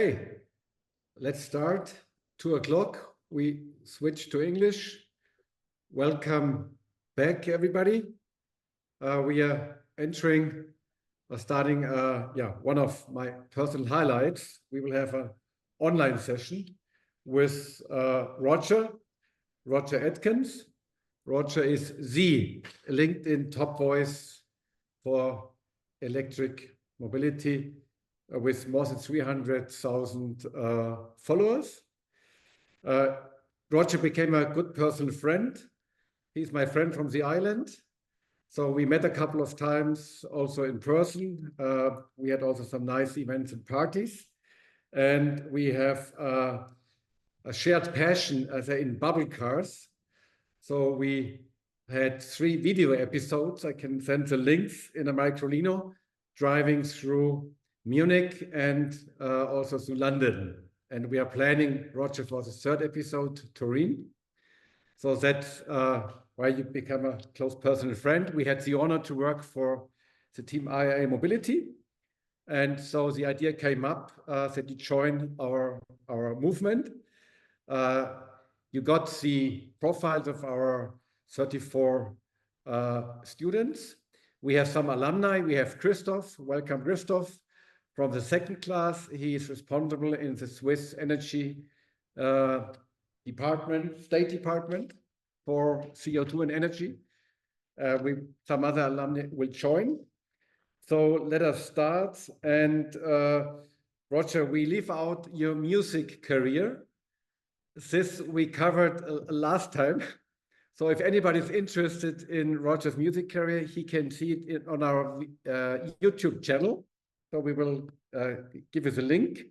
Hey, let's start. 2 o'clock. We switch to English. Welcome back, everybody. We are starting one of my personal highlights. We will have an online session with Roger Atkins. Roger is the LinkedIn top voice for electric mobility with more than 300,000 followers. Roger became a good personal friend. He's my friend from the island. So we met a couple of times also in person. We had also some nice events and parties. And we have a shared passion in bubble cars. So we had 3 video episodes. I can send the links in a microlino, driving through Munich and also through London. And we are planning, Roger, for the 3rd episode, Turin. So that's why you become a close personal friend. We had the honor to work for the team Mehr Mobility. And so the idea came up that you join our movement. You got the profiles of our 34 students. We have some alumni. We have Christoph. Welcome, Christoph. From the 2nd class, he is responsible in the Swiss Energy State Department for CO2 and energy. Some other alumni will join. So let us start. And Roger, we leave out your music career. This we covered last time. So if anybody's interested in Roger's music career, he can see it on our YouTube channel. So we will give you the link.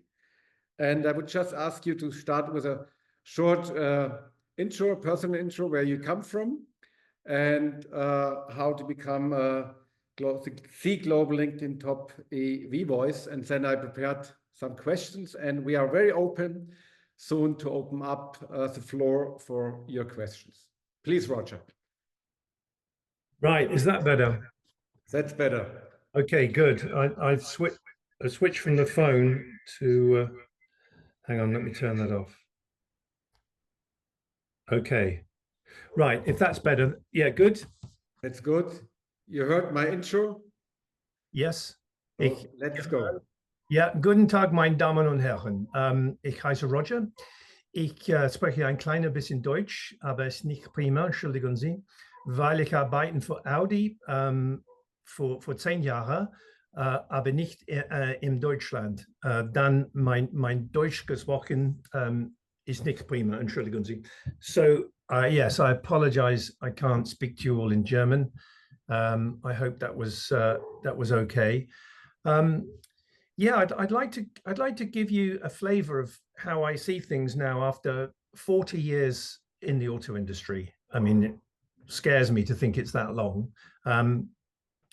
And I would just ask you to start with a short personal intro, where you come from and how to become the global LinkedIn top EV voice. And then I prepared some questions, and we are very open soon to open up the floor for your questions. Please, Roger. Right, is that better? That's better. Okay, good. I've switched from the phone to, hang on, let me turn that off. Okay, right, if that's better, yeah, good. That's good. You heard my intro? Yes. Let's go. Ja, guten Tag, meine Damen und Herren. Ich heiße Roger. Ich spreche ein kleines bisschen Deutsch, aber es ist nicht prima, entschuldigen Sie, weil ich arbeite für Audi vor 10 Jahren, aber nicht in Deutschland. Dann mein Deutsch gesprochen ist nicht prima, entschuldigen Sie. So, yes, I apologize. I can't speak to you all in German. I hope that was okay. Yeah, I'd like to give you a flavor of how I see things now after 40 years in the auto industry. I mean, it scares me to think it's that long,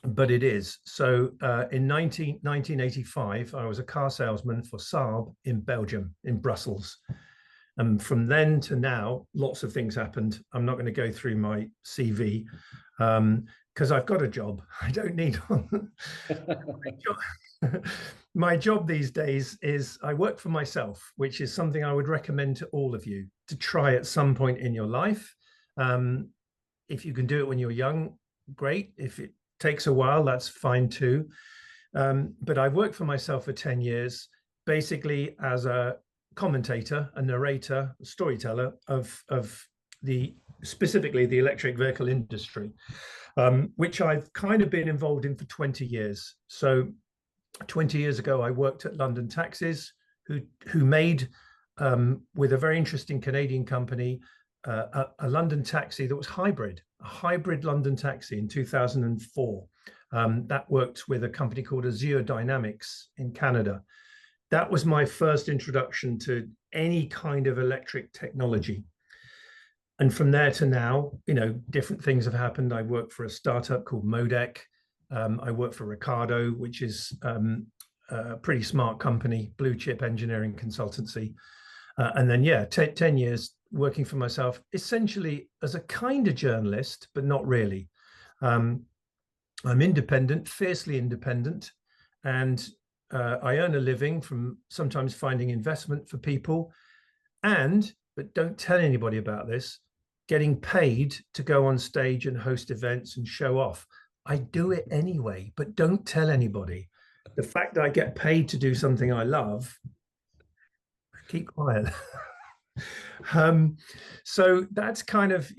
but it is. So in 1985, I was a car salesman for Saab in Belgium, in Brussels. And from then to now, lots of things happened. I'm not going to go through my CV because I've got a job. I don't need one. My job these days is I work for myself, which is something I would recommend to all of you to try at some point in your life. If you can do it when you're young, great. If it takes a while, that's fine too. But I've worked for myself for 10 years, basically as a commentator, a narrator, a storyteller of specifically the electric vehicle industry, which I've kind of been involved in for 20 years. So 20 years ago, I worked at London Taxis, who made, with a very interesting Canadian company, a London taxi that was hybrid, a hybrid London taxi in 2004. That worked with a company called Azure Dynamics in Canada. That was my first introduction to any kind of electric technology. And from there to now, you know, different things have happened. I worked for a startup called Modec. I work for Ricardo, which is a pretty smart company, blue chip engineering consultancy. And then, yeah, 10 years working for myself, essentially as a kind of journalist, but not really. I'm independent, fiercely independent. And I earn a living from sometimes finding investment for people, but don't tell anybody about this, getting paid to go on stage and host events and show off. I do it anyway, but don't tell anybody. The fact that I get paid to do something I love, keep quiet. So that's kind of,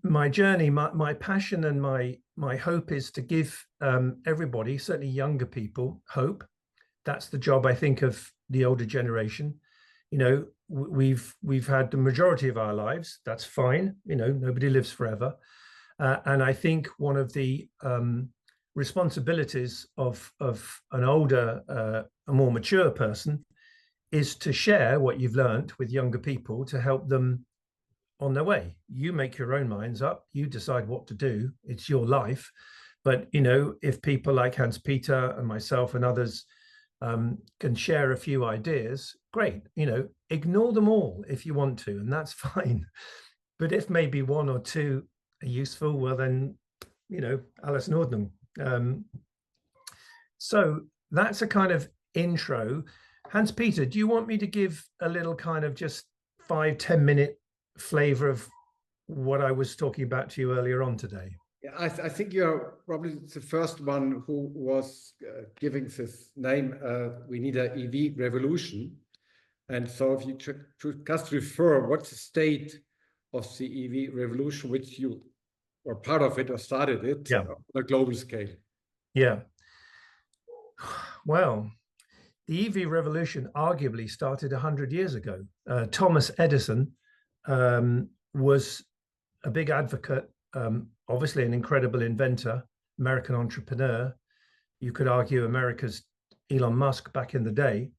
my journey, my passion, and my hope is to give everybody, certainly younger people, hope. That's the job, I think, of the older generation. We've had the majority of our lives. That's fine. Nobody lives forever. And I think one of the responsibilities of an older, a more mature person is to share what you've learned with younger people to help them on their way. You make your own minds up. You decide what to do. It's your life. But, if people like Hans-Peter and myself and others can share a few ideas, great. Ignore them all if you want to, and that's fine. But if maybe one or two are useful, well then, alles in Ordnung. So that's a kind of intro. Hans-Peter, do you want me to give a little kind of just 5-10 minute flavor of what I was talking about to you earlier on today? Yeah, I think you're probably the first one who was giving this name. We need an EV revolution. And so if you just refer what's the state of the EV revolution, which you were part of it or started it on a global scale. Yeah. Well, the EV revolution arguably started 100 years ago. Thomas Edison was a big advocate, obviously an incredible inventor, American entrepreneur. You could argue America's Elon Musk back in the day.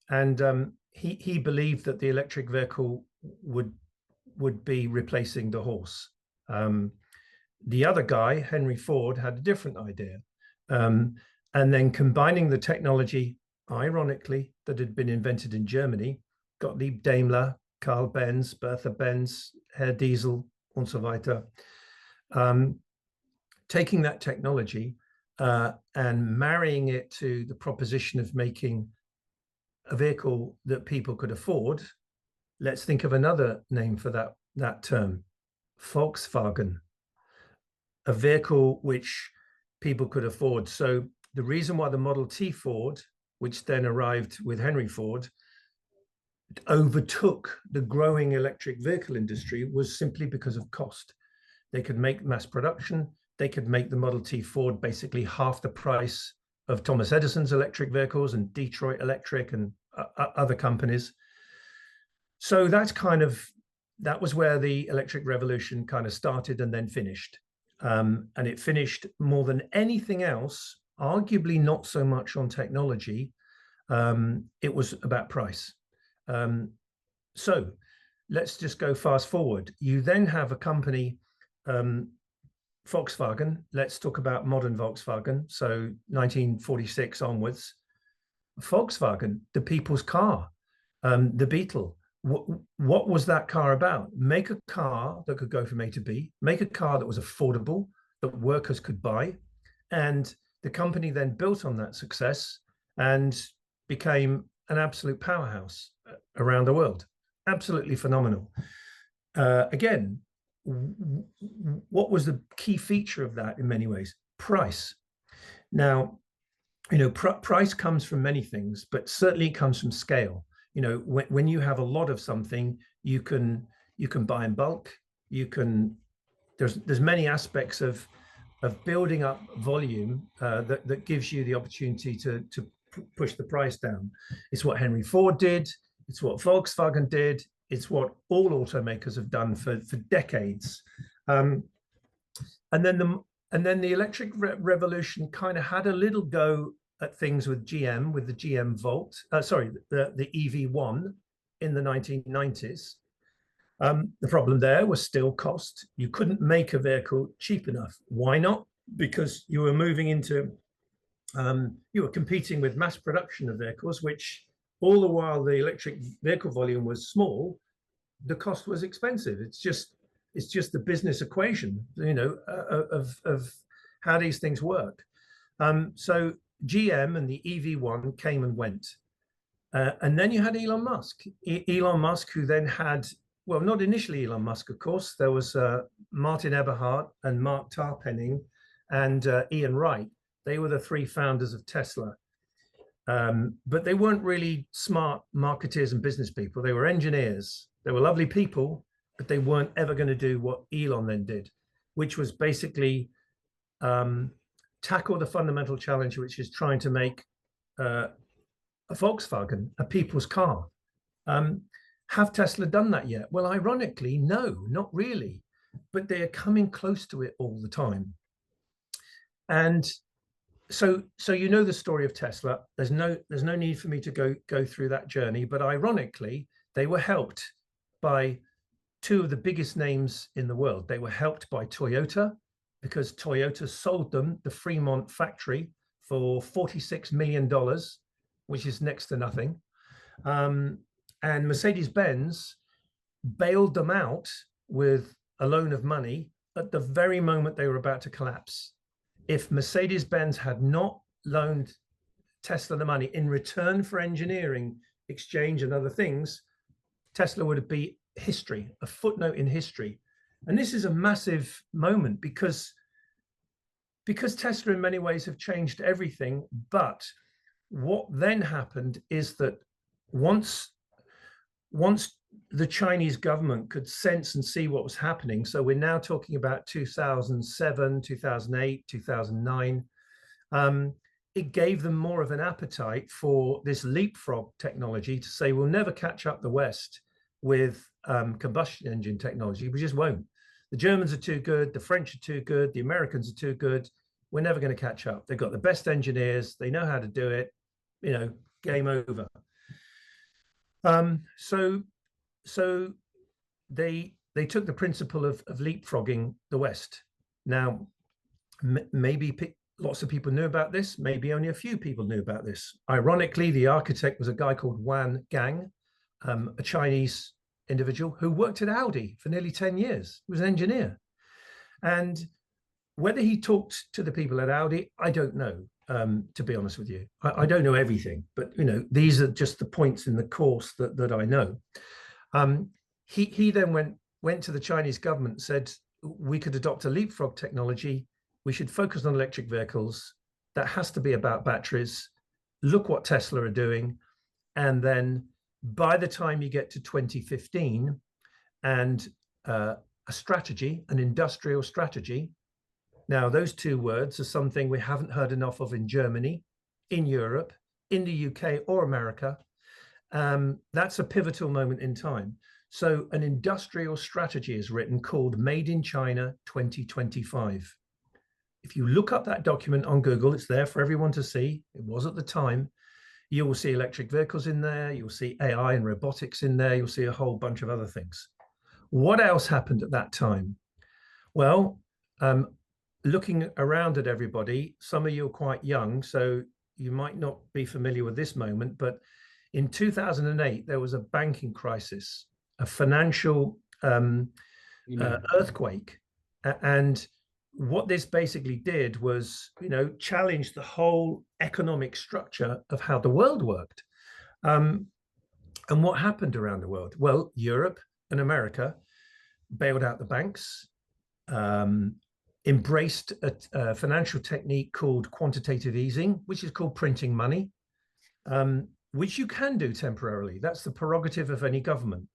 And he believed that the electric vehicle would be replacing the horse. The other guy, Henry Ford, had a different idea. And then combining the technology, ironically, that had been invented in Germany, Gottlieb Daimler, Carl Benz, Bertha Benz, Herr Diesel, und so weiter. Taking that technology and marrying it to the proposition of making a vehicle that people could afford. Let's think of another name for that term, Volkswagen, a vehicle which people could afford. So the reason why the Model T Ford, which then arrived with Henry Ford, overtook the growing electric vehicle industry was simply because of cost. They could make mass production. They could make the Model T Ford basically half the price of Thomas Edison's electric vehicles and Detroit Electric and other companies. So that was where the electric revolution kind of started and then finished. And it finished more than anything else, arguably not so much on technology. It was about price. So let's just go fast forward. You then have a company, Volkswagen. Let's talk about modern Volkswagen. So 1946 onwards, Volkswagen, the people's car, the Beetle. What was that car about? Make a car that could go from A to B, make a car that was affordable, that workers could buy. And the company then built on that success and became an absolute powerhouse around the world. Absolutely phenomenal. Again, what was the key feature of that in many ways? Price. Now, price comes from many things, but certainly it comes from scale. When you have a lot of something, you can buy in bulk. There's many aspects of building up volume that gives you the opportunity to push the price down. It's what Henry Ford did. It's what Volkswagen did. It's what all automakers have done for decades. And then the electric revolution kind of had a little go at things with GM, with the GM Volt, the EV1 in the 1990s. The problem there was still cost. You couldn't make a vehicle cheap enough. Why not? Because you were moving into, you were competing with mass production of vehicles, which all the while the electric vehicle volume was small, the cost was expensive. It's just the business equation, of how these things work. So GM and the EV1 came and went. And then you had Elon Musk. Elon Musk, who then had, well, not initially Elon Musk, of course. There was Martin Eberhard and Mark Tarpenning and Ian Wright. They were the three founders of Tesla. But they weren't really smart marketeers and business people. They were engineers. They were lovely people, but they weren't ever going to do what Elon then did, which was basically tackle the fundamental challenge, which is trying to make a Volkswagen a people's car. Have Tesla done that yet? Well, ironically, no, not really, but they are coming close to it all the time. And so you know the story of Tesla. There's no need for me to go through that journey, but ironically, they were helped by two of the biggest names in the world. They were helped by Toyota, because Toyota sold them the Fremont factory for $46 million, which is next to nothing. And Mercedes-Benz bailed them out with a loan of money at the very moment they were about to collapse. If Mercedes-Benz had not loaned Tesla the money in return for engineering, exchange, and other things, Tesla would be history, a footnote in history. And this is a massive moment because Tesla in many ways have changed everything. But what then happened is that once the Chinese government could sense and see what was happening, so we're now talking about 2007, 2008, 2009, it gave them more of an appetite for this leapfrog technology to say, we'll never catch up the West with combustion engine technology. We just won't. The Germans are too good, the French are too good, the Americans are too good. We're never going to catch up. They've got the best engineers, they know how to do it, game over. So they took the principle of leapfrogging the West. Now, maybe lots of people knew about this, maybe only a few people knew about this. Ironically, the architect was a guy called Wan Gang, a Chinese individual who worked at Audi for nearly 10 years. He was an engineer. And whether he talked to the people at Audi, I don't know, to be honest with you. I don't know everything, but these are just the points in the course that I know. He then went to the Chinese government and said, we could adopt a leapfrog technology. We should focus on electric vehicles. That has to be about batteries. Look what Tesla are doing. And then by the time you get to 2015 and a strategy, an industrial strategy. Now, those two words are something we haven't heard enough of in Germany, in Europe, in the UK or America. That's a pivotal moment in time. So an industrial strategy is written called Made in China 2025. If you look up that document on Google, it's there for everyone to see. It was at the time. You will see electric vehicles in there. You'll see AI and robotics in there. You'll see a whole bunch of other things. What else happened at that time? Well, looking around at everybody, some of you are quite young, so you might not be familiar with this moment, but in 2008, there was a banking crisis, a financial earthquake. And what this basically did was, challenge the whole economic structure of how the world worked. And what happened around the world? Well, Europe and America bailed out the banks, embraced a financial technique called quantitative easing, which is called printing money, which you can do temporarily. That's the prerogative of any government.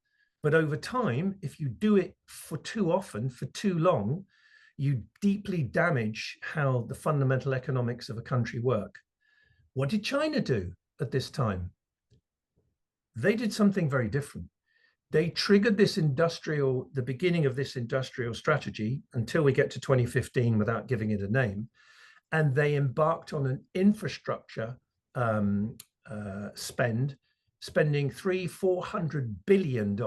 But over time, if you do it for too often, for too long, you deeply damage how the fundamental economics of a country work. What did China do at this time? They did something very different. They triggered the beginning of this industrial strategy until we get to 2015 without giving it a name. And they embarked on an infrastructure spending $300–400 billion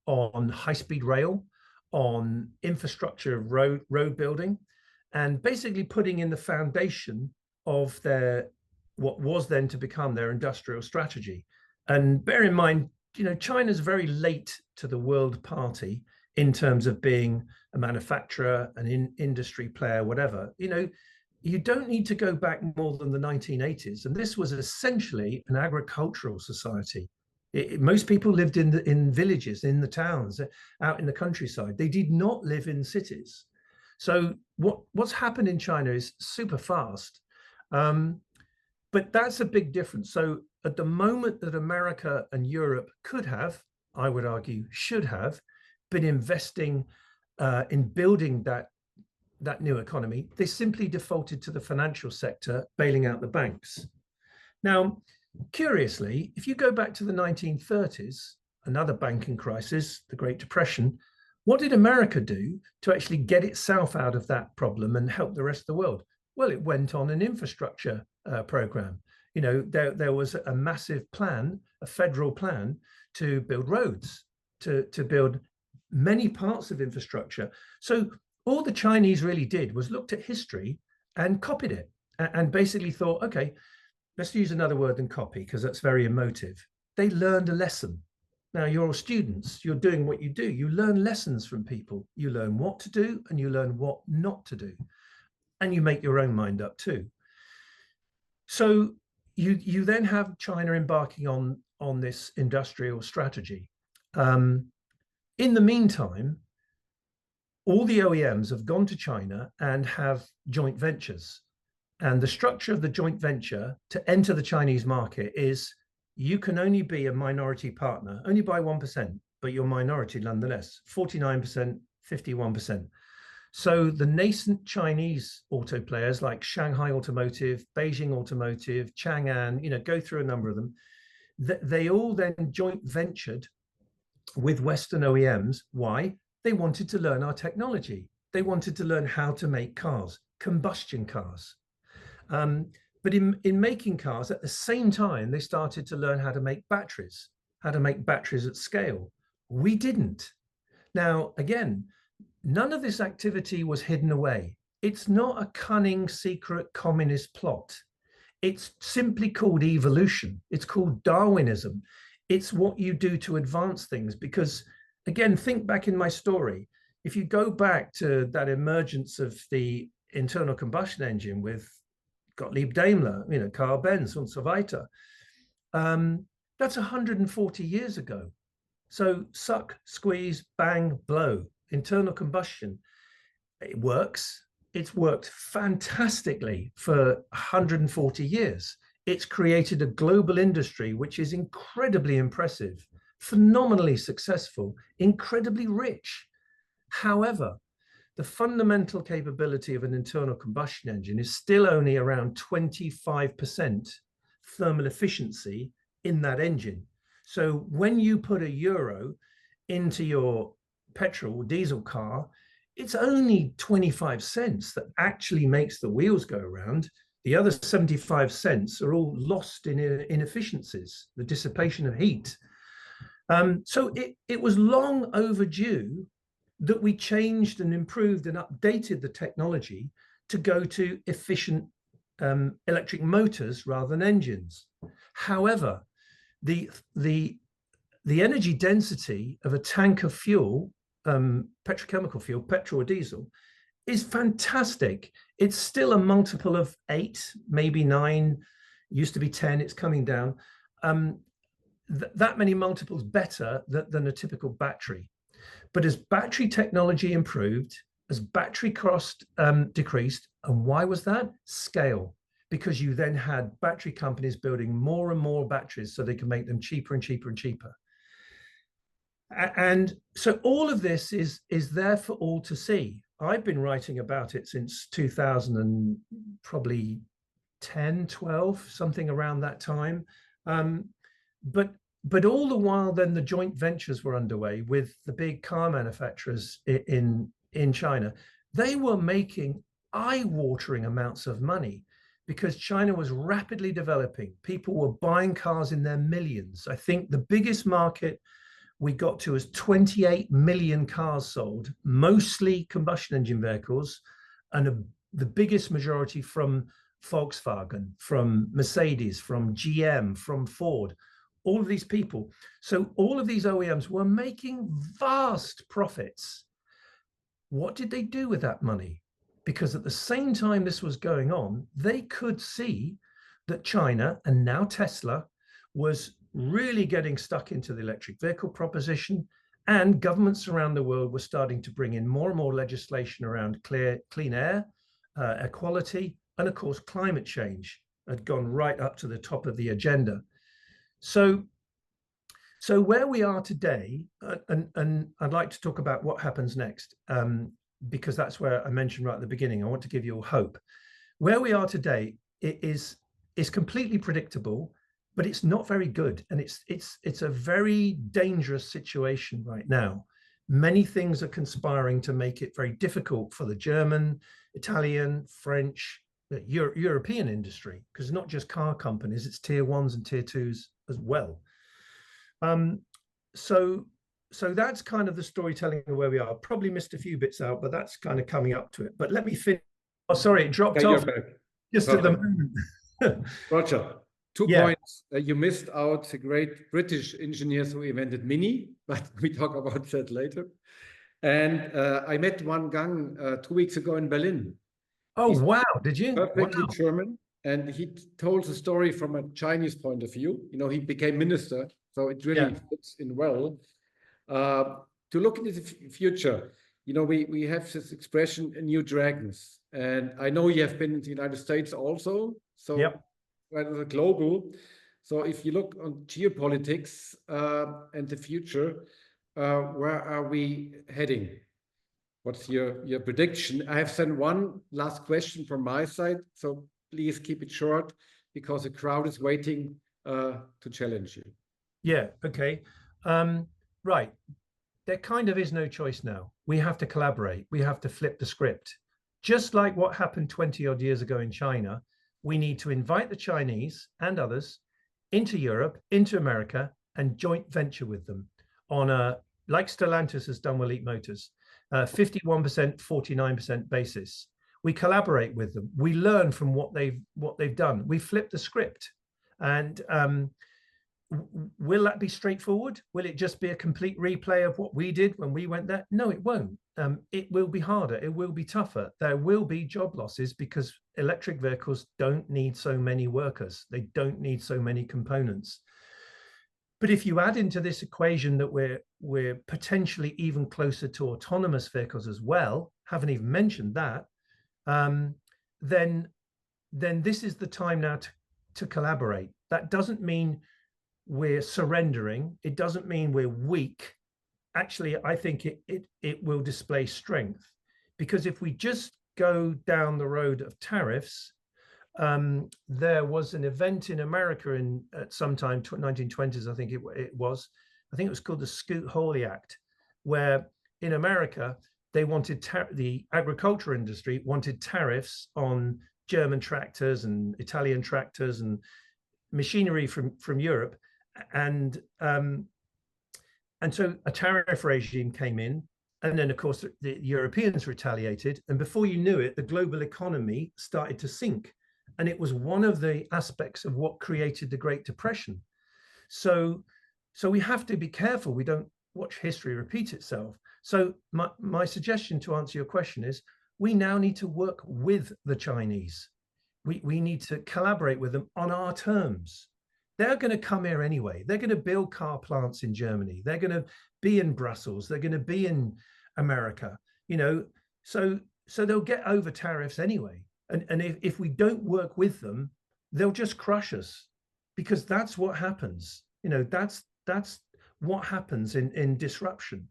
on high-speed rail, on infrastructure of road building, and basically putting in the foundation of what was then to become their industrial strategy. And bear in mind, China's very late to the world party in terms of being a manufacturer, an industry player, whatever. you don't need to go back more than the 1980s. And this was essentially an agricultural society. Most people lived in villages, in the towns, out in the countryside. They did not live in cities. So what's happened in China is super fast. But that's a big difference. So at the moment that America and Europe could have, I would argue, should have been investing in building that new economy, they simply defaulted to the financial sector, bailing out the banks. Now, curiously, if you go back to the 1930s, another banking crisis, the Great Depression, what did America do to actually get itself out of that problem and help the rest of the world? Well, it went on an infrastructure program. You know, there was a massive plan, a federal plan to build roads, to build many parts of infrastructure. So all the Chinese really did was looked at history and copied it, and basically thought, okay, let's use another word than copy because that's very emotive. They learned a lesson. Now you're students, you're doing what you do. You learn lessons from people. You learn what to do and you learn what not to do. And you make your own mind up too. So you then have China embarking on this industrial strategy. In the meantime, all the OEMs have gone to China and have joint ventures. And the structure of the joint venture to enter the Chinese market is you can only be a minority partner, only by 1%, but you're minority nonetheless, 49%, 51%. So the nascent Chinese auto players like Shanghai Automotive, Beijing Automotive, Chang'an, you know, go through a number of them, they all then joint ventured with Western OEMs. Why? They wanted to learn our technology. They wanted to learn how to make cars, combustion cars. But in making cars, at the same time, they started to learn how to make batteries at scale. We didn't. Now, again, none of this activity was hidden away. It's not a cunning, secret communist plot. It's simply called evolution. It's called Darwinism. It's what you do to advance things. Because, again, think back in my story. If you go back to that emergence of the internal combustion engine with Gottlieb Daimler, you know, Carl Benz und so weiter, that's 140 years ago. So suck, squeeze, bang, blow, internal combustion. It works. It's worked fantastically for 140 years. It's created a global industry, which is incredibly impressive, phenomenally successful, incredibly rich. However, the fundamental capability of an internal combustion engine is still only around 25% thermal efficiency in that engine. So when you put a euro into your petrol or diesel car, it's only 25 cents that actually makes the wheels go around. The other 75 cents are all lost in inefficiencies, the dissipation of heat. So it was long overdue that we changed and improved and updated the technology to go to efficient electric motors rather than engines. However, the energy density of a tank of fuel, petrochemical fuel, petrol or diesel, is fantastic. It's still a multiple of 8, maybe 9, used to be 10, it's coming down. That many multiples better than a typical battery. But as battery technology improved, as battery cost decreased, and why was that? Scale. Because you then had battery companies building more and more batteries so they can make them cheaper and cheaper and cheaper. And so all of this is there for all to see. I've been writing about it since 2000 and probably 10, 12, something around that time. But all the while, then the joint ventures were underway with the big car manufacturers in China. They were making eye-watering amounts of money because China was rapidly developing. People were buying cars in their millions. I think the biggest market we got to is 28 million cars sold, mostly combustion engine vehicles, and the biggest majority from Volkswagen, from Mercedes, from GM, from Ford. All of these people. So all of these OEMs were making vast profits. What did they do with that money? because at the same time this was going on, they could see that China, and now Tesla, was really getting stuck into the electric vehicle proposition, and governments around the world were starting to bring in more and more legislation around clean air, air quality, and of course, climate change had gone right up to the top of the agenda. So where we are today, and I'd like to talk about what happens next, because that's where I mentioned right at the beginning, I want to give you hope. Where we are today is completely predictable, but it's not very good. And it's a very dangerous situation right now. Many things are conspiring to make it very difficult for the German, Italian, French, European industry, because it's not just car companies, it's tier ones and tier twos as well. So that's kind of the storytelling of where we are. Probably missed a few bits out, but that's kind of coming up to it. But let me finish. Oh, sorry, it dropped off just at the moment. Roger, 2 points. You missed out the great British engineers who invented Mini, but we talk about that later. And I met one gang 2 weeks ago in Berlin. Oh, wow. Did you? Perfectly German. And he told the story from a Chinese point of view. You know, he became minister, so it really fits in well. To look into the future, you know, we have this expression, new dragons. And I know you have been in the United States also, so rather global. So if you look on geopolitics and the future, where are we heading? What's your prediction? I have sent one last question from my side, so please keep it short because the crowd is waiting to challenge you. Yeah, okay. Right. There kind of is no choice now. We have to collaborate. We have to flip the script. Just like what happened 20 odd years ago in China, we need to invite the Chinese and others into Europe, into America, and joint venture with them on a, like Stellantis has done with Leap Motors, 51%, 49% basis. We collaborate with them. We learn from what they've done. We flip the script. And will that be straightforward? Will it just be a complete replay of what we did when we went there? No, it won't. It will be harder. It will be tougher. There will be job losses because electric vehicles don't need so many workers. They don't need so many components. But if you add into this equation that we're potentially even closer to autonomous vehicles as well, haven't even mentioned that, then this is the time now to collaborate. That doesn't mean we're surrendering. It doesn't mean we're weak. Actually, I think it will display strength, because if we just go down the road of tariffs, there was an event in America at some time, 1920s, I think it was called the Scoot-Hawley Act, where in America, they wanted the agriculture industry wanted tariffs on German tractors and Italian tractors and machinery from Europe. And so a tariff regime came in, and then of course the Europeans retaliated, and before you knew it, the global economy started to sink, and it was one of the aspects of what created the Great Depression. So we have to be careful we don't watch history repeat itself. So my suggestion to answer your question is, we now need to work with the Chinese. We need to collaborate with them on our terms. They're going to come here anyway. They're going to build car plants in Germany. They're going to be in Brussels. They're going to be in America, you know, so they'll get over tariffs anyway. And if we don't work with them, they'll just crush us, because that's what happens. You know, that's what happens in disruption.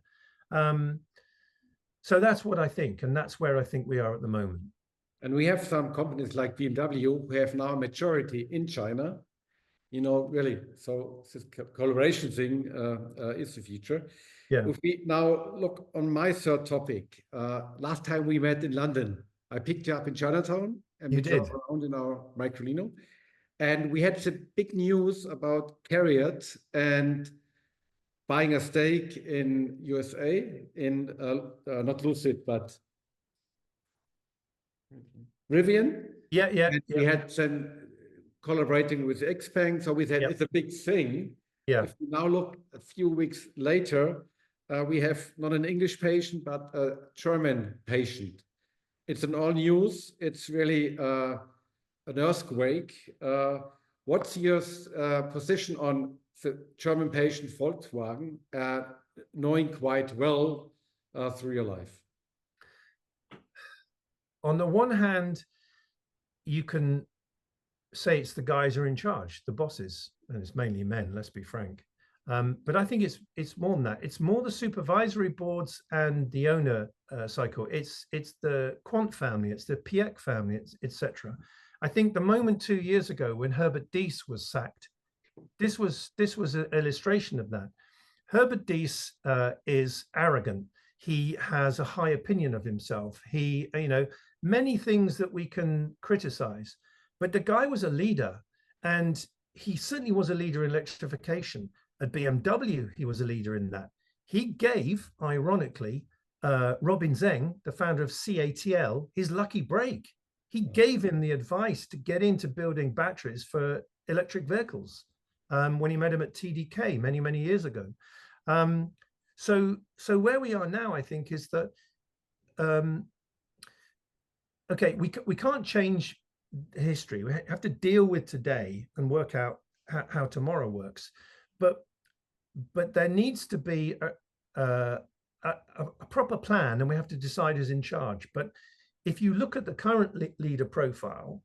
So that's what I think. And that's where I think we are at the moment. And we have some companies like BMW who have now a maturity in China. You know, really, so this collaboration thing is the future. Yeah. If we now look on my third topic, last time we met in London, I picked you up in Chinatown and we drove around in our Microlino. And we had the big news about Carriot and buying a stake in USA in, not Lucid, but Rivian. Yeah. And we had then collaborating with Xpeng, so we said it's a big thing. Yeah. If we now look a few weeks later, we have not an English patient, but a German patient it's an all news. It's really an earthquake. What's your position on the German patient Volkswagen, knowing quite well through your life? On the one hand, you can say it's the guys who are in charge, the bosses, and it's mainly men, let's be frank. But I think it's more than that. It's more the supervisory boards and the owner cycle. It's the Quant family, it's the Piech family, etc. I think the moment 2 years ago when Herbert Diess was sacked, this was an illustration of that. Herbert Diess is arrogant. He has a high opinion of himself. He, many things that we can criticize, but the guy was a leader, and he certainly was a leader in electrification. At BMW, he was a leader in that. He gave, ironically, Robin Zeng, the founder of CATL, his lucky break. He gave him the advice to get into building batteries for electric vehicles when he met him at TDK many, many years ago. So where we are now, I think, is that, okay, we can't change history. We have to deal with today and work out how tomorrow works. But there needs to be a proper plan, and we have to decide who's in charge. But if you look at the current leader profile,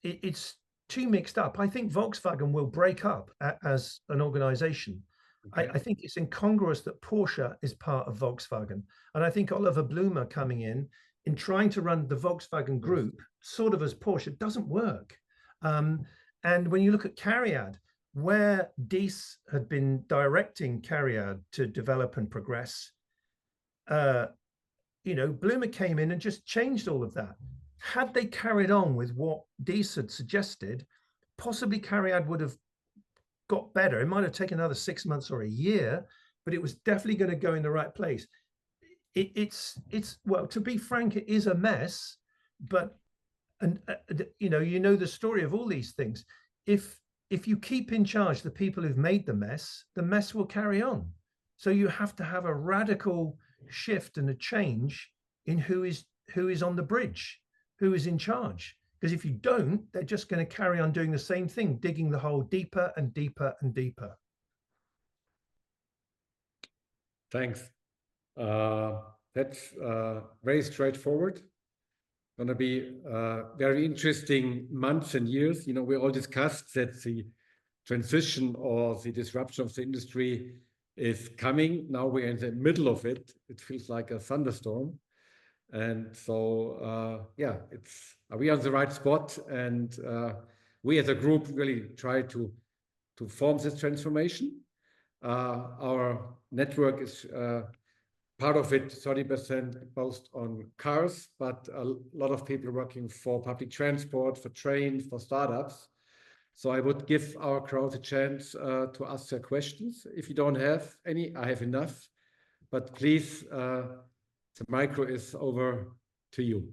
it's too mixed up. I think Volkswagen will break up as an organization. Okay. I think it's incongruous that Porsche is part of Volkswagen. And I think Oliver Blume coming in trying to run the Volkswagen group sort of as Porsche doesn't work. And when you look at Cariad, where Diess had been directing Cariad to develop and progress, Blume came in and just changed all of that. Had they carried on with what Diess had suggested, possibly Cariad would have got better. It might have taken another 6 months or a year, but it was definitely going to go in the right place. It's well, to be frank, it is a mess, but you know the story of all these things. If you keep in charge the people who've made the mess will carry on. So you have to have a radical shift and a change in who is on the bridge, who is in charge. Because if you don't, they're just going to carry on doing the same thing, digging the hole deeper and deeper and deeper. Thanks. That's very straightforward. Going to be very interesting months and years. We all discussed that the transition or the disruption of the industry is coming. Now we're in the middle of it. It feels like a thunderstorm. And so, are we on the right spot? And we as a group really try to form this transformation. Our network is part of it, 30% based on cars, but a lot of people working for public transport, for trains, for startups. So I would give our crowd a chance to ask their questions. If you don't have any, I have enough. But please, the micro is over to you.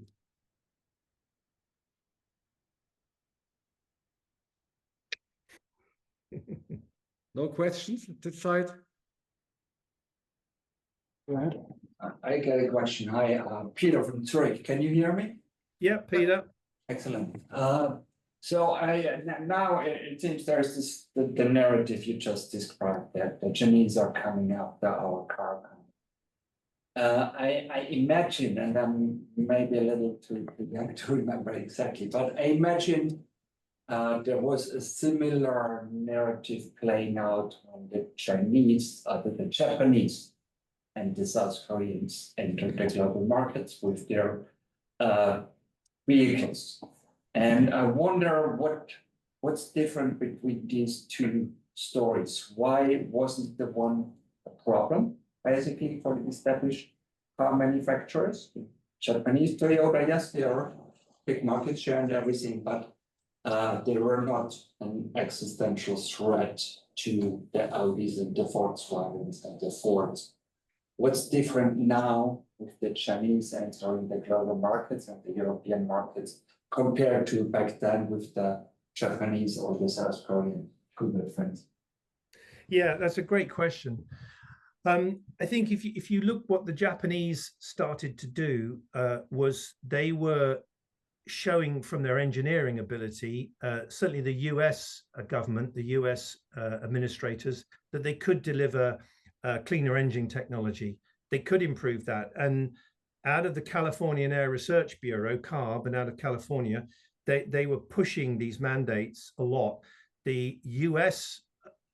No questions at this side? Right. I get a question. Hi, Peter from Zurich. Can you hear me? Yeah, Peter. Excellent. So now it seems there's the narrative you just described, that the Chinese are coming after our car. I imagine, and I'm maybe a little too young to remember exactly, but I imagine there was a similar narrative playing out when the Japanese and the South Koreans entered the global markets with their vehicles. And I wonder what's different between these two stories. Why wasn't the one a problem, basically, for the established car manufacturers? Japanese Toyota, yes, they are big market share and everything, but they were not an existential threat to the Audis and the Volkswagens and the Fords. What's different now with the Chinese entering the global markets and the European markets compared to back then with the Japanese or the South Korean good friends? Yeah, that's a great question. I think if you look what the Japanese started to do was they were showing from their engineering ability, certainly the US government, the US administrators, that they could deliver cleaner engine technology. They could improve that. And out of the Californian Air Research Bureau, CARB, and out of California, they were pushing these mandates a lot. The US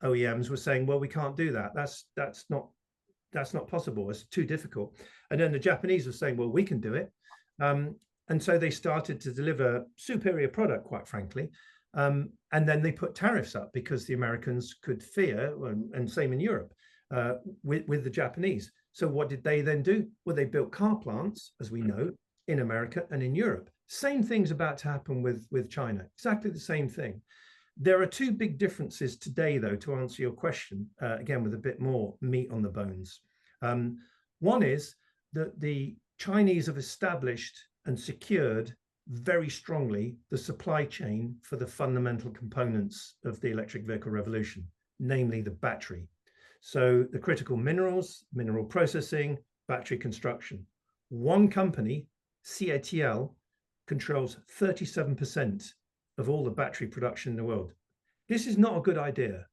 OEMs were saying, well, we can't do that. That's not possible. It's too difficult. And then the Japanese were saying, well, we can do it. And so they started to deliver superior product, quite frankly. And then they put tariffs up because the Americans could fear, and same in Europe, with the Japanese. So what did they then do? Well, they built car plants, as we know, in America and in Europe. Same thing's about to happen with China. Exactly the same thing. There are two big differences today, though, to answer your question, again, with a bit more meat on the bones. One is that the Chinese have established and secured very strongly the supply chain for the fundamental components of the electric vehicle revolution, namely the battery. So the critical minerals, mineral processing, battery construction. One company, CATL, controls 37% of all the battery production in the world. This is not a good idea.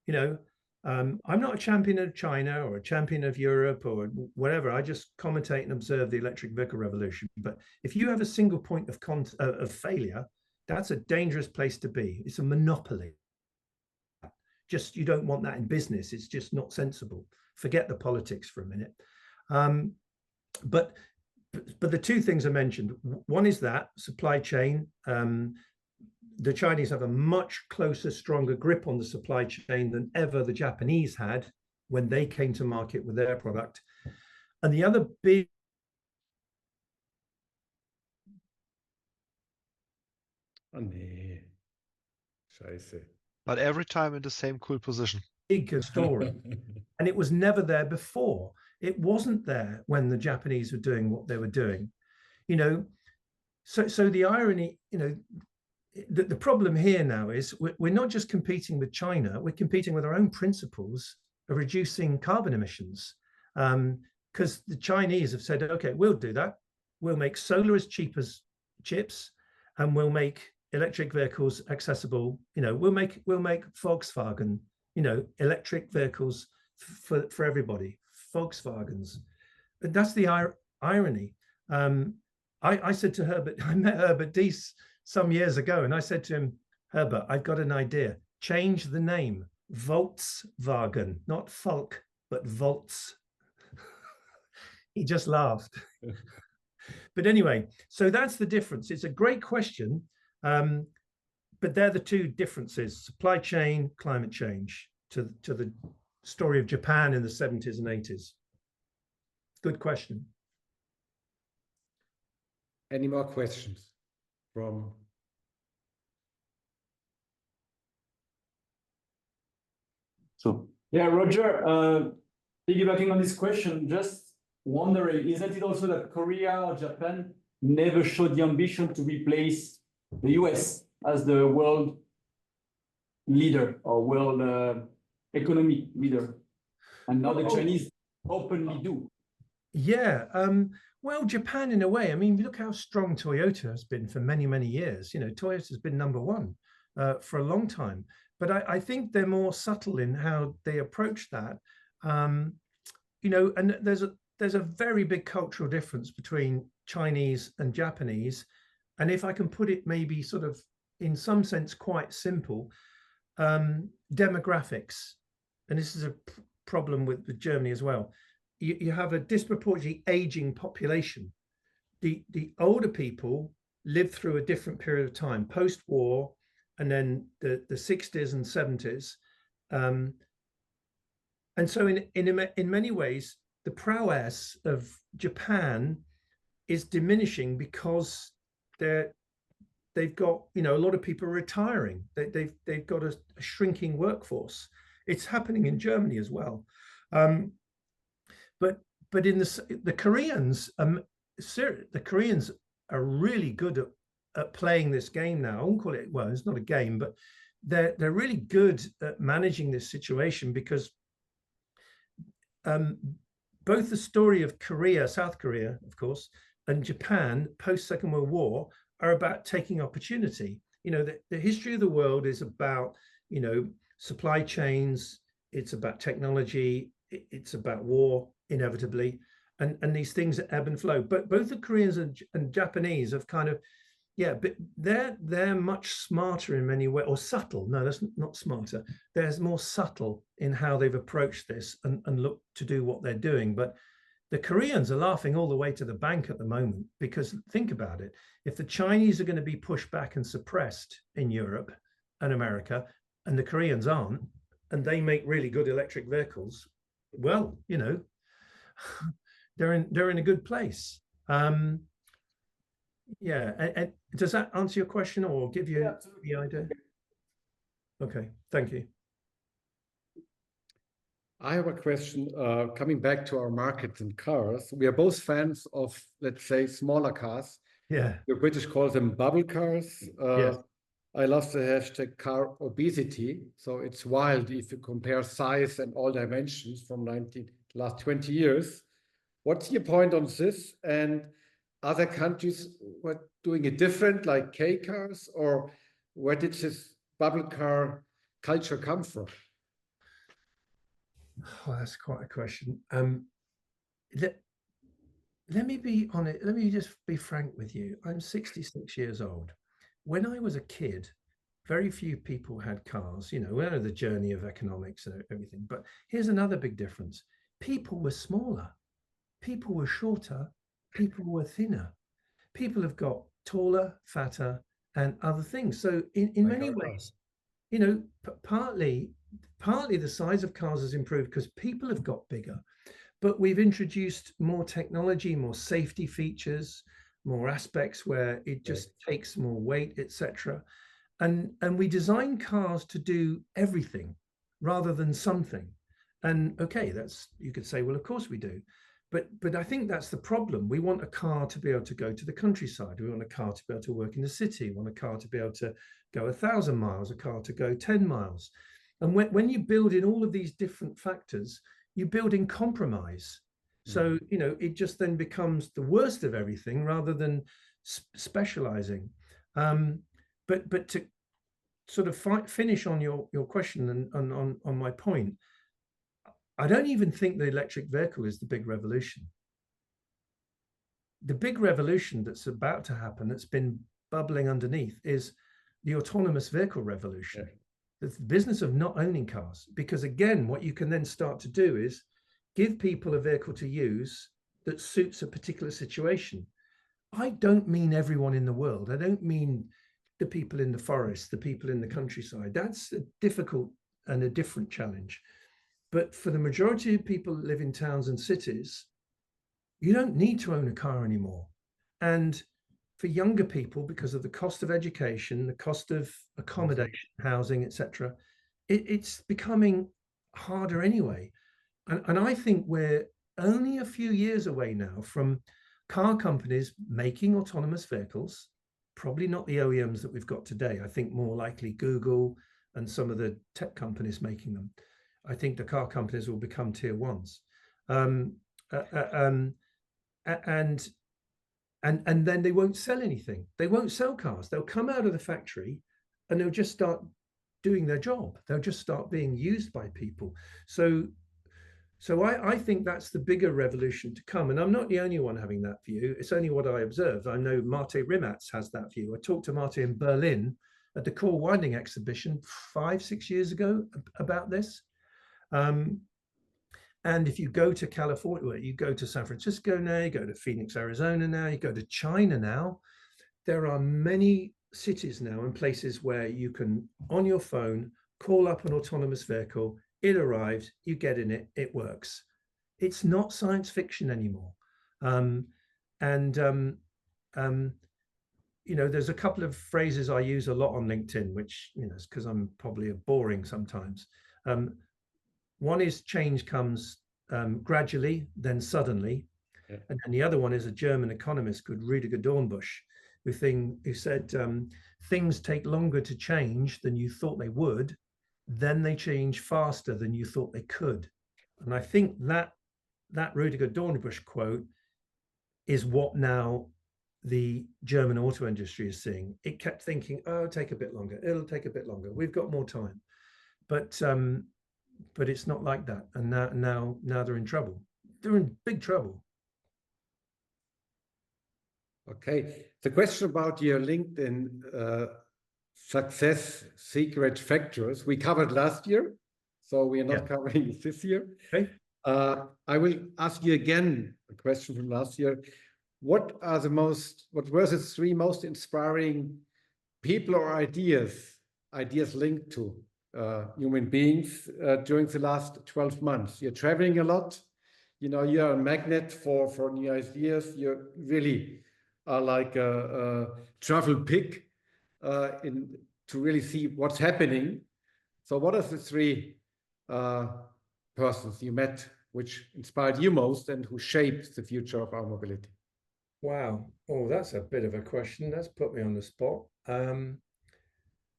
You know, I'm not a champion of China or a champion of Europe or whatever. I just commentate and observe the electric vehicle revolution. But if you have a single point of failure, that's a dangerous place to be. It's a monopoly. Just, you don't want that in business. It's just not sensible. Forget the politics for a minute. But the two things I mentioned, one is that supply chain. The Chinese have a much closer, stronger grip on the supply chain than ever the Japanese had when they came to market with their product. And the other big Oh, nee. Scheiße. But every time in the same cool position. big story. And it was never there before. It wasn't there when the Japanese were doing what they were doing. You know, so the irony, you know, the problem here now is we're not just competing with China, we're competing with our own principles of reducing carbon emissions. Because the Chinese have said, okay, we'll do that. We'll make solar as cheap as chips, and we'll make electric vehicles accessible. You know, we'll make Volkswagen, you know, electric vehicles for everybody, Volkswagens. But that's the irony. I said to Herbert, I met Herbert Diess some years ago, and I said to him, Herbert, I've got an idea. Change the name, Volkswagen, not Volk, but Volts. He just laughed. But anyway, so that's the difference. It's a great question, but they're the two differences: supply chain, climate change, to the story of Japan in the 70s and 80s. Good question. Any more questions from? So yeah, Roger, piggybacking on this question, just wondering, isn't it also that Korea or Japan never showed the ambition to replace the US as the world leader or world economic leader? And now the Chinese openly do. Yeah, well, Japan in a way, I mean, look how strong Toyota has been for many, many years. You know, Toyota has been number one for a long time. But I think they're more subtle in how they approach that. You know, and there's a very big cultural difference between Chinese and Japanese. And if I can put it maybe sort of in some sense quite simple, demographics. And this is a problem with Germany as well. You have a disproportionately aging population. The older people live through a different period of time, post-war, and then the 60s and 70s. And so in many ways, the prowess of Japan is diminishing because they've got, you know, a lot of people retiring. They've got a shrinking workforce. It's happening in Germany as well. But in the Koreans, the Koreans are really good at playing this game now. I won't call it, well, it's not a game, but they're really good at managing this situation, because both the story of Korea, South Korea, of course, and Japan post Second World War are about taking opportunity. You know, the history of the world is about, you know, supply chains, it's about technology, it's about war, inevitably, and these things ebb and flow. But both the Koreans and Japanese have kind of, yeah, but they're much smarter in many ways, or subtle. No, that's not smarter. They're more subtle in how they've approached this and look to do what they're doing. But the Koreans are laughing all the way to the bank at the moment, because think about it. If the Chinese are going to be pushed back and suppressed in Europe and America, and the Koreans aren't, and they make really good electric vehicles, well, you know, they're in a good place. Yeah, and does that answer your question or give you the idea? Okay, thank you. I have a question coming back to our markets and cars. We are both fans of, let's say, smaller cars. Yeah. The British call them bubble cars. Yes. I love the hashtag car obesity. So it's wild if you compare size and all dimensions from last 20 years. What's your point on this? And other countries were doing it different, like K cars, or where did this bubble car culture come from? Oh, that's quite a question. Let me be honest. Let me just be frank with you. I'm 66 years old. When I was a kid, very few people had cars. You know, we know the journey of economics and everything. But here's another big difference. People were smaller. People were shorter. People were thinner. People have got taller, fatter, and other things. So in many ways, you know, partly the size of cars has improved because people have got bigger. But we've introduced more technology, more safety features, more aspects where it just takes more weight, etc. And we design cars to do everything rather than something. And okay, that's, you could say, well, of course we do. But I think that's the problem. We want a car to be able to go to the countryside. We want a car to be able to work in the city. We want a car to be able to go 1,000 miles, a car to go 10 miles. And when you build in all of these different factors, you build in compromise. So, you know, it just then becomes the worst of everything rather than specializing. But to sort of finish on your question and on my point, I don't even think the electric vehicle is the big revolution. The big revolution that's about to happen, that's been bubbling underneath, is the autonomous vehicle revolution. The business of not owning cars. Because again, what you can then start to do is give people a vehicle to use that suits a particular situation. I don't mean everyone in the world. I don't mean the people in the forest, the people in the countryside. That's a difficult and a different challenge. But for the majority of people that live in towns and cities, you don't need to own a car anymore. And for younger people, because of the cost of education, the cost of accommodation, housing, etc., it's becoming harder anyway. And I think we're only a few years away now from car companies making autonomous vehicles, probably not the OEMs that we've got today. I think more likely Google and some of the tech companies making them. I think the car companies will become tier ones. And then they won't sell anything. They won't sell cars. They'll come out of the factory and they'll just start doing their job. They'll just start being used by people. So I think that's the bigger revolution to come. And I'm not the only one having that view. It's only what I observed. I know Mate Rimatz has that view. I talked to Mate in Berlin at the Core Winding exhibition 5-6 years ago about this. And if you go to California, you go to San Francisco now, you go to Phoenix, Arizona now, you go to China now, there are many cities now and places where you can, on your phone, call up an autonomous vehicle, it arrives, you get in it, it works. It's not science fiction anymore. You know, there's a couple of phrases I use a lot on LinkedIn, which, you know, it's because I'm probably boring sometimes. One is change comes gradually, then suddenly. Yeah. And then the other one is a German economist called Rüdiger Dornbusch, who said things take longer to change than you thought they would, then they change faster than you thought they could. And I think that that Rüdiger Dornbusch quote is what now the German auto industry is seeing. It kept thinking, oh, it'll take a bit longer. It'll take a bit longer. We've got more time. But it's not like that. And now they're in trouble. They're in big trouble. Okay. The question about your LinkedIn success secret factors, we covered last year, so we are not covering it this year. Okay. I will ask you again a question from last year. What were the three most inspiring people or ideas linked to human beings during the last 12 months? You're traveling a lot. You know, you're a magnet for new ideas. You really are like a travel pig to really see what's happening. So what are the three persons you met which inspired you most and who shaped the future of our mobility? Wow. Oh, that's a bit of a question. That's put me on the spot.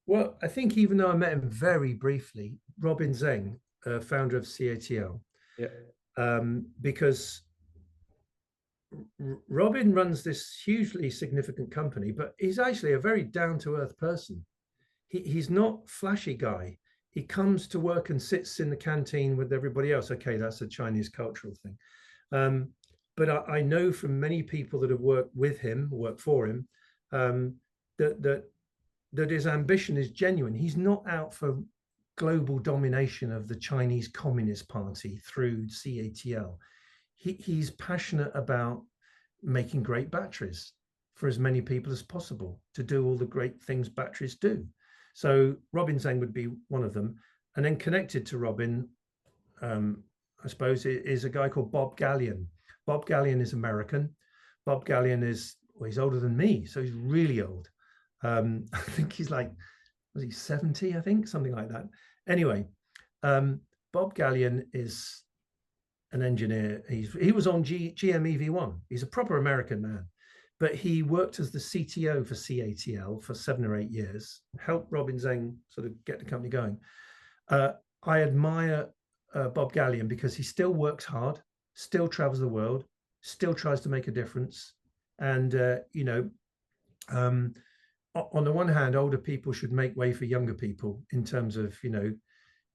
Well, I think even though I met him very briefly, Robin Zeng, founder of CATL, because Robin runs this hugely significant company, but he's actually a very down-to-earth person. He's not flashy guy. He comes to work and sits in the canteen with everybody else. Okay, that's a Chinese cultural thing. But I know from many people that have worked with him, worked for him, that his ambition is genuine. He's not out for global domination of the Chinese Communist Party through CATL. He's passionate about making great batteries for as many people as possible to do all the great things batteries do. So Robin Zeng would be one of them. And then connected to Robin, I suppose, is a guy called Bob Gallion. Bob Gallion is American. Bob Gallion he's older than me, so he's really old. I think he's like, was he 70, I think, something like that. Anyway, Bob Gallion is an engineer. He was on GM EV1. He's a proper American man, but he worked as the CTO for CATL for 7 or 8 years, helped Robin Zeng sort of get the company going. I admire Bob Gallion because he still works hard, still travels the world, still tries to make a difference. And, on the one hand, older people should make way for younger people in terms of, the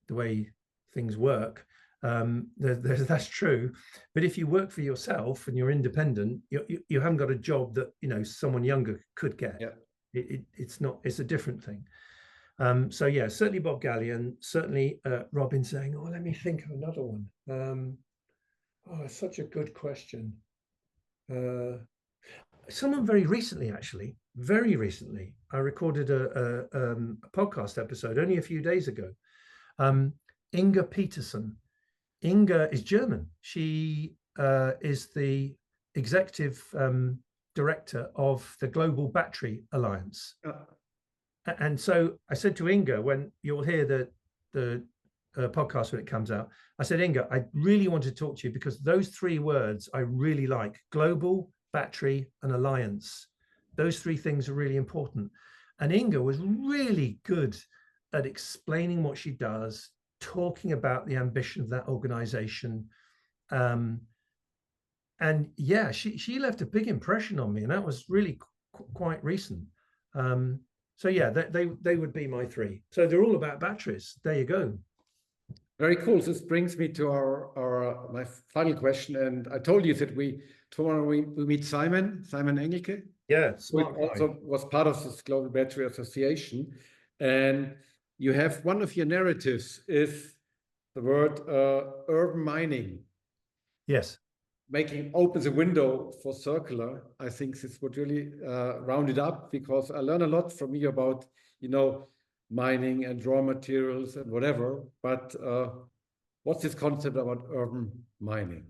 way things work. That's true. But if you work for yourself and you're independent, you haven't got a job that, someone younger could get. Yeah. It's a different thing. So yeah, certainly Bob Gallion, certainly Robin Zeng. Oh, let me think of another one. It's such a good question. Someone very recently, actually, I recorded a podcast episode only a few days ago. Inga Peterson. Inga is German. She is the executive director of the Global Battery Alliance. And so I said to Inga, when you'll hear the podcast when it comes out, I said, Inga, I really want to talk to you because those 3 words I really like: global, battery, and alliance. Those 3 things are really important. And Inga was really good at explaining what she does, talking about the ambition of that organization. And yeah, she left a big impression on me, and that was really quite recent. So yeah, they would be my 3. So they're all about batteries. There you go. Very cool. This brings me to my final question. And I told you that tomorrow we meet Simon Engelke. Yeah, smart who also was part of this Global Battery Association. And you have one of your narratives is the word urban mining. Yes. Open the window for circular. I think this would really round it up, because I learn a lot from you about, mining and raw materials and whatever. But what's this concept about urban mining?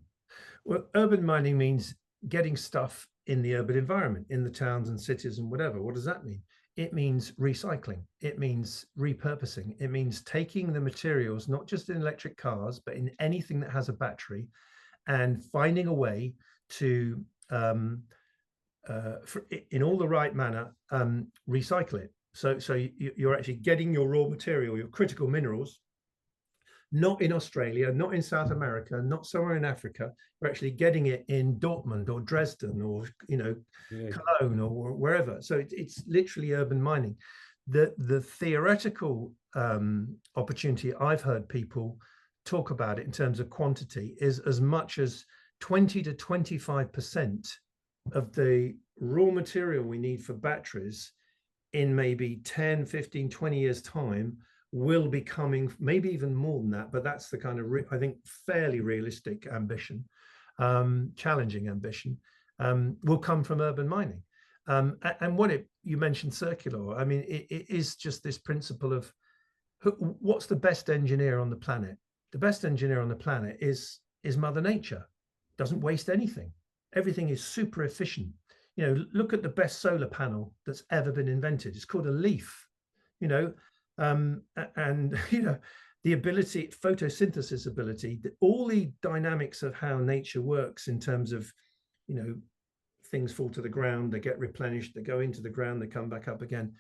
Well, urban mining means getting stuff in the urban environment, in the towns and cities and whatever. What does that mean? It means recycling. It means repurposing. It means taking the materials, not just in electric cars, but in anything that has a battery, and finding a way to, in all the right manner, recycle it. So you're actually getting your raw material, your critical minerals, not in Australia, not in South America, not somewhere in Africa. We're actually getting it in Dortmund or Dresden or, you know, Cologne or wherever. So it's literally urban mining. The theoretical opportunity I've heard people talk about it in terms of quantity is as much as 20 to 25% of the raw material we need for batteries in maybe 10, 15, 20 years time will be coming, maybe even more than that, but that's the kind of, I think, fairly realistic ambition, challenging ambition, will come from urban mining. And you mentioned circular, I mean, it is just this principle of what's the best engineer on the planet? The best engineer on the planet is Mother Nature. Doesn't waste anything. Everything is super efficient. You know, look at the best solar panel that's ever been invented. It's called a leaf, you know, and, you know, the ability, photosynthesis ability, all the dynamics of how nature works in terms of, you know, things fall to the ground, they get replenished, they go into the ground, they come back up again.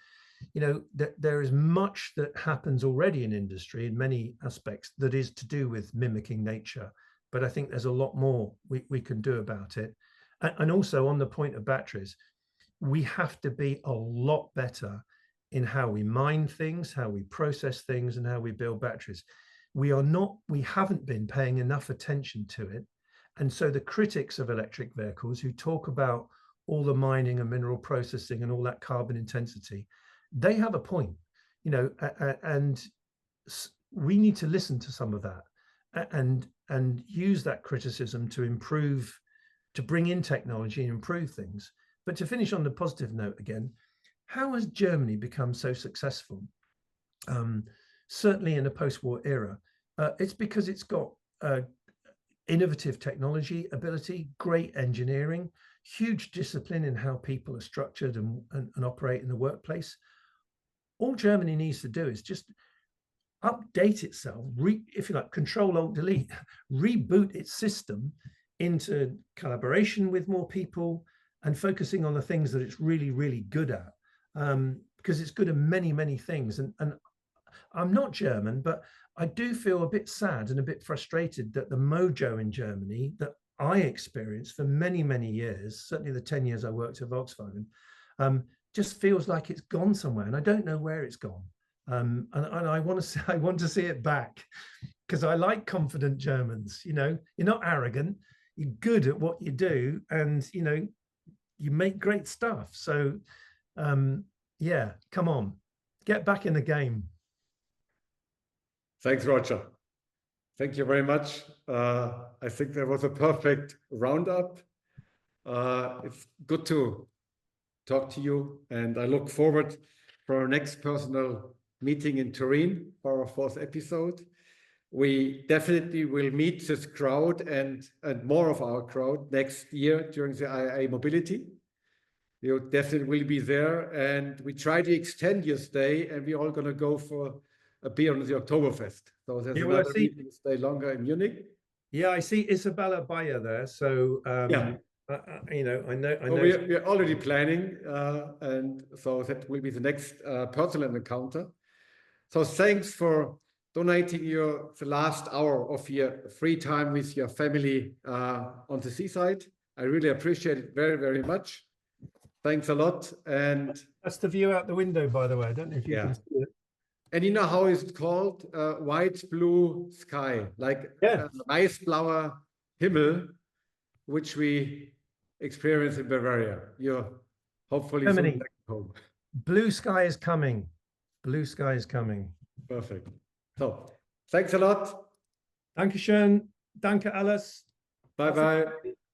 You know, there is much that happens already in industry in many aspects that is to do with mimicking nature. But I think there's a lot more we can do about it. And also on the point of batteries, we have to be a lot better in how we mine things, how we process things, and how we build batteries. We haven't been paying enough attention to it. And so the critics of electric vehicles who talk about all the mining and mineral processing and all that carbon intensity, they have a point, you know, and we need to listen to some of that and use that criticism to improve, to bring in technology and improve things. But to finish on the positive note again, how has Germany become so successful? Certainly in a post-war era, it's because it's got innovative technology ability, great engineering, huge discipline in how people are structured and operate in the workplace. All Germany needs to do is just update itself, if you like, Control-Alt-Delete, reboot its system into collaboration with more people and focusing on the things that it's really, really good at. Because it's good at many, many things. And I'm not German, but I do feel a bit sad and a bit frustrated that the mojo in Germany that I experienced for many, many years, certainly the 10 years I worked at Volkswagen, just feels like it's gone somewhere, and I don't know where it's gone. And I want to see it back, because I like confident Germans. You know, you're not arrogant, you're good at what you do, and you know, you make great stuff. So yeah, come on, get back in the game. Thanks, Roger. Thank you very much. I think that was a perfect roundup. It's good to talk to you, and I look forward for our next personal meeting in Turin for our 4th episode. We definitely will meet this crowd and more of our crowd next year during the IAA Mobility. You definitely will be there, and we try to extend your stay, and we're all going to go for a beer on the Oktoberfest. So there's another meeting, stay longer in Munich. Yeah, I see Isabella Bayer there. So yeah. You know, I know. So we're already planning, and so that will be the next personal encounter. So thanks for donating the last hour of your free time with your family on the seaside. I really appreciate it very, very much. Thanks a lot. And that's the view out the window, by the way. I don't know if you can see it. And you know how it's called? White, blue sky, like Weißblauer Himmel, which we experience in Bavaria. You're hopefully soon back home. Blue sky is coming. Blue sky is coming. Perfect. So, thanks a lot. Dankeschön. Danke alles. Bye-bye.